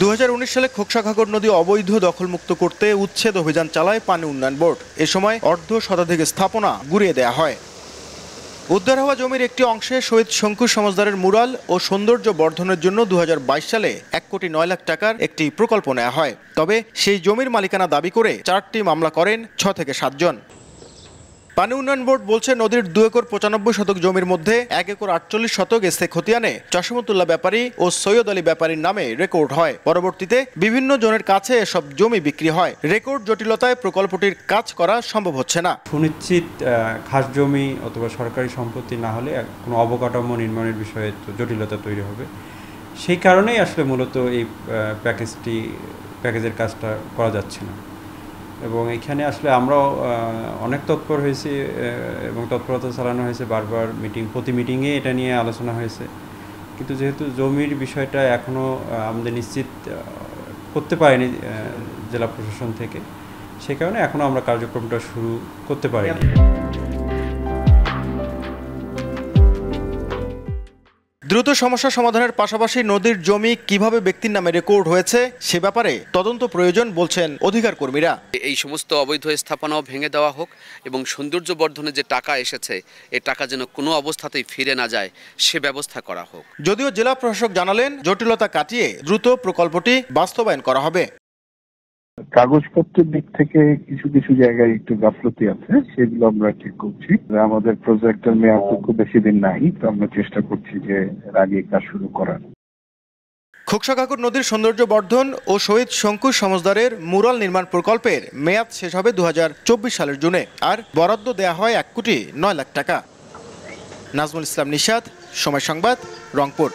2019 সালে খোকসাঘাগর নদী অবৈধ দখলমুক্ত করতে উচ্ছেদ অভিযান চালায় পানি উন্নয়ন বোর্ড। এ সময় অর্ধ শতাধিক স্থাপনা গুঁড়িয়ে দেয়া হয়। উদ্ধার হওয়া জমির একটি অংশে শহীদ শঙ্কু সমাজদারের মুরাল ও সৌন্দর্য বর্ধনের জন্য 2022 সালে 1,09,00,000 টাকার একটি প্রকল্প নেওয়া হয়। তবে সেই জমির মালিকানা দাবি করে 4টি মামলা করেন 6 থেকে 7 জন। পানি উন্নয়ন বোর্ড বলছে নদীর 2 একর 95 শতক জমির মধ্যে 1 একর 48 শতক এসে খতিয়ানে চশমতুল্লাহ ব্যাপারী ও সৈয়দ আলী ব্যাপারীর নামে রেকর্ড হয়। পরবর্তীতে বিভিন্ন জনের কাছে এসব জমি বিক্রি হয়। রেকর্ড জটিলতায় প্রকল্পটির কাজ করা সম্ভব হচ্ছে না। সুনিশ্চিত খাস জমি অথবা সরকারি সম্পত্তি না হলে কোনো অবকাঠামো নির্মাণের বিষয়ে জটিলতা তৈরি হবে। সেই কারণেই আসলে মূলত এই প্যাকেজের কাজটা করা যাচ্ছে না। এবং এখানে আসলে আমরাও অনেক তৎপর হয়েছি এবং তৎপরতা চালানো হয়েছে, বারবার প্রতি মিটিংয়ে এটা নিয়ে আলোচনা হয়েছে। কিন্তু যেহেতু জমির বিষয়টা এখনও আমাদের নিশ্চিত করতে পারিনি জেলা প্রশাসন থেকে, সে কারণে এখনও আমরা কার্যক্রমটা শুরু করতে পারিনি। দ্রুত সমস্যা সমাধানের পাশাপাশি নদীর জমি কিভাবে ব্যক্তির নামে রেকর্ড হয়েছে সে ব্যাপারে তদন্ত প্রয়োজন বলছেন অধিকার কর্মীরা। এই সমস্ত অবৈধ স্থাপনাও ভেঙে দেওয়া হোক এবং সৌন্দর্য বর্ধনের যে টাকা এসেছে এই টাকা যেন কোনো অবস্থাতেই ফিরে না যায় সে ব্যবস্থা করা হোক। যদিও জেলা প্রশাসক জানালেন জটিলতা কাটিয়ে দ্রুত প্রকল্পটি বাস্তবায়ন করা হবে। কাগজপত্রের দিক থেকে কিছু কিছু জায়গায় একটু গাফলতি আছে, সেগুলো আমরা ঠিক করছি। আমাদের প্রজেক্টের মেয়াদ তো খুব বেশি দিন নাই, তো আমরা চেষ্টা করছি যে এর আগে কাজ শুরু করার। খোকসাঘাগর নদীর সৌন্দর্য বর্ধন ও শহীদ শঙ্কু সমাজদারের মুরাল নির্মাণ প্রকল্পের মেয়াদ শেষ হবে 2024 সালের জুনে, আর বরাদ্দ দেয়া হয় 1,09,00,000 টাকা। নাজমুল ইসলাম নিশাদ, সময় সংবাদ, রংপুর।